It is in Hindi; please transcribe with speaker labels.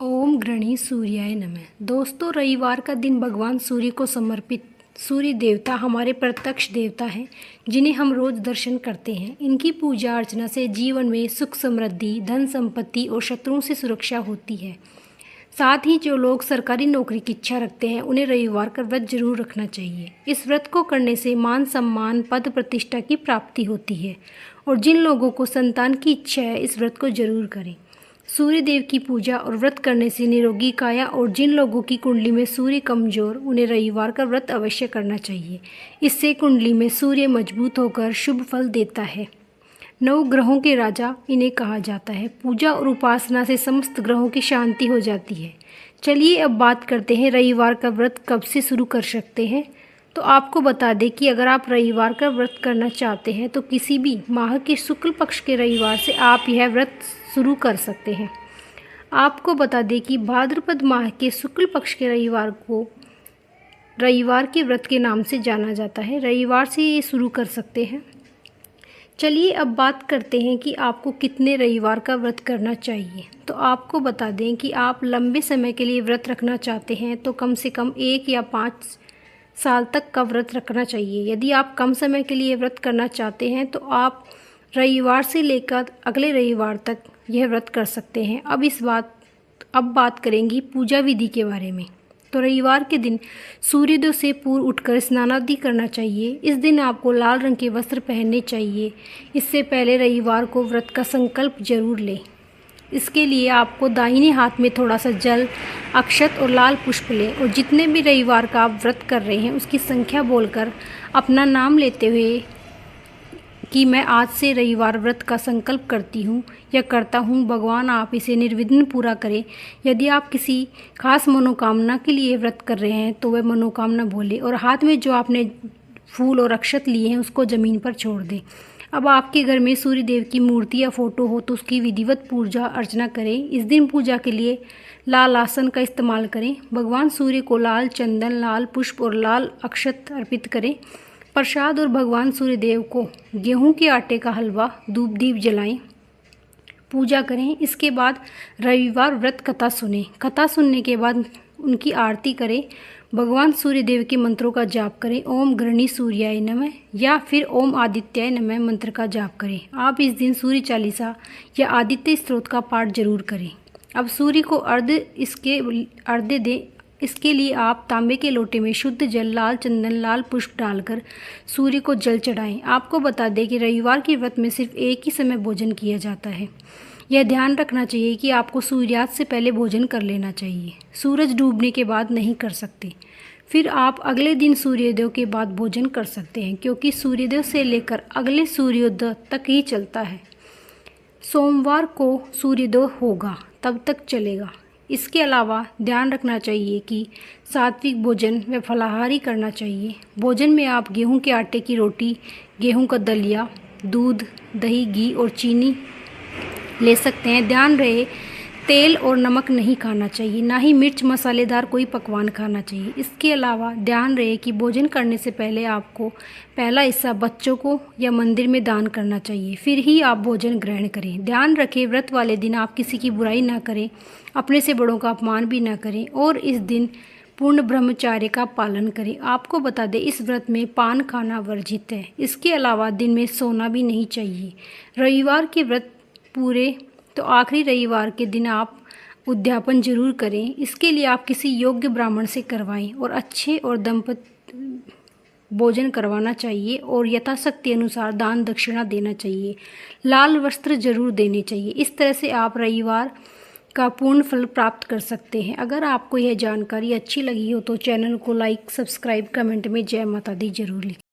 Speaker 1: ओम गृणी सूर्याय नमः। दोस्तों, रविवार का दिन भगवान सूर्य को समर्पित। सूर्य देवता हमारे प्रत्यक्ष देवता हैं, जिन्हें हम रोज दर्शन करते हैं। इनकी पूजा अर्चना से जीवन में सुख समृद्धि, धन संपत्ति और शत्रुओं से सुरक्षा होती है। साथ ही जो लोग सरकारी नौकरी की इच्छा रखते हैं, उन्हें रविवार का व्रत जरूर रखना चाहिए। इस व्रत को करने से मान सम्मान, पद प्रतिष्ठा की प्राप्ति होती है। और जिन लोगों को संतान की इच्छा है, इस व्रत को जरूर करें। सूर्य देव की पूजा और व्रत करने से निरोगी काया, और जिन लोगों की कुंडली में सूर्य कमजोर, उन्हें रविवार का व्रत अवश्य करना चाहिए। इससे कुंडली में सूर्य मजबूत होकर शुभ फल देता है। 9 ग्रहों के राजा इन्हें कहा जाता है। पूजा और उपासना से समस्त ग्रहों की शांति हो जाती है। चलिए अब बात करते हैं रविवार का व्रत कब से शुरू कर सकते हैं। तो आपको बता दें कि अगर आप रविवार का व्रत करना चाहते हैं तो किसी भी माह के शुक्ल पक्ष के रविवार से आप यह व्रत शुरू कर सकते हैं। आपको बता दें कि भाद्रपद माह के शुक्ल पक्ष के रविवार को रविवार के व्रत के नाम से जाना जाता है। रविवार से ये शुरू कर सकते हैं। चलिए अब बात करते हैं कि आपको कितने रविवार का व्रत करना चाहिए। तो आपको बता दें कि आप लंबे समय के लिए व्रत रखना चाहते हैं तो कम से कम 1 या 5 साल तक का व्रत रखना चाहिए। यदि आप कम समय के लिए व्रत करना चाहते हैं तो आप रविवार से लेकर अगले रविवार तक यह व्रत कर सकते हैं। अब बात करेंगे पूजा विधि के बारे में। तो रविवार के दिन सूर्योदय से पूर्व उठकर स्नानादि करना चाहिए। इस दिन आपको लाल रंग के वस्त्र पहनने चाहिए। इससे पहले रविवार को व्रत का संकल्प जरूर लें। इसके लिए आपको दाहिने हाथ में थोड़ा सा जल, अक्षत और लाल पुष्प लें, और जितने भी रविवार का आप व्रत कर रहे हैं उसकी संख्या बोलकर अपना नाम लेते हुए कि मैं आज से रविवार व्रत का संकल्प करती हूँ या करता हूँ, भगवान आप इसे निर्विघ्न पूरा करें। यदि आप किसी खास मनोकामना के लिए व्रत कर रहे हैं तो वह मनोकामना बोले, और हाथ में जो आपने फूल और अक्षत लिए हैं उसको ज़मीन पर छोड़ दें। अब आपके घर में सूर्य देव की मूर्ति या फोटो हो तो उसकी विधिवत पूजा अर्चना करें। इस दिन पूजा के लिए लाल आसन का इस्तेमाल करें। भगवान सूर्य को लाल चंदन, लाल पुष्प और लाल अक्षत अर्पित करें। प्रसाद और भगवान सूर्य देव को गेहूं के आटे का हलवा, धूप दीप जलाएं, पूजा करें। इसके बाद रविवार व्रत कथा सुनें। कथा सुनने के बाद उनकी आरती करें। भगवान सूर्य देव के मंत्रों का जाप करें। ओम गृणी सूर्याय नमः या फिर ओम आदित्याय नमः मंत्र का जाप करें। आप इस दिन सूर्य चालीसा या आदित्य स्तोत्र का पाठ जरूर करें। अब सूर्य को अर्घ्य दें। इसके लिए आप तांबे के लोटे में शुद्ध जल, लाल चंदन, लाल पुष्प डालकर सूर्य को जल चढ़ाएं। आपको बता दें कि रविवार के व्रत में सिर्फ एक ही समय भोजन किया जाता है। यह ध्यान रखना चाहिए कि आपको सूर्यास्त से पहले भोजन कर लेना चाहिए। सूरज डूबने के बाद नहीं कर सकते। फिर आप अगले दिन सूर्योदय के बाद भोजन कर सकते हैं, क्योंकि सूर्योदय से लेकर अगले सूर्योदय तक ही चलता है। सोमवार को सूर्योदय होगा तब तक चलेगा। इसके अलावा ध्यान रखना चाहिए कि सात्विक भोजन व फलाहारी करना चाहिए। भोजन में आप गेहूं के आटे की रोटी, गेहूं का दलिया, दूध, दही, घी और चीनी ले सकते हैं। ध्यान रहे तेल और नमक नहीं खाना चाहिए, ना ही मिर्च मसालेदार कोई पकवान खाना चाहिए। इसके अलावा ध्यान रहे कि भोजन करने से पहले आपको पहला हिस्सा बच्चों को या मंदिर में दान करना चाहिए, फिर ही आप भोजन ग्रहण करें। ध्यान रखें व्रत वाले दिन आप किसी की बुराई ना करें, अपने से बड़ों का अपमान भी ना करें, और इस दिन पूर्ण ब्रह्मचार्य का पालन करें। आपको बता दें इस व्रत में पान खाना वर्जित है। इसके अलावा दिन में सोना भी नहीं चाहिए। रविवार के व्रत पूरे तो आखिरी रविवार के दिन आप उद्यापन जरूर करें। इसके लिए आप किसी योग्य ब्राह्मण से करवाएं और अच्छे और दंपति भोजन करवाना चाहिए, और यथाशक्ति अनुसार दान दक्षिणा देना चाहिए। लाल वस्त्र जरूर देने चाहिए। इस तरह से आप रविवार का पूर्ण फल प्राप्त कर सकते हैं। अगर आपको यह जानकारी अच्छी लगी हो तो चैनल को लाइक, सब्सक्राइब, कमेंट में जय माता दी जरूर लिखें।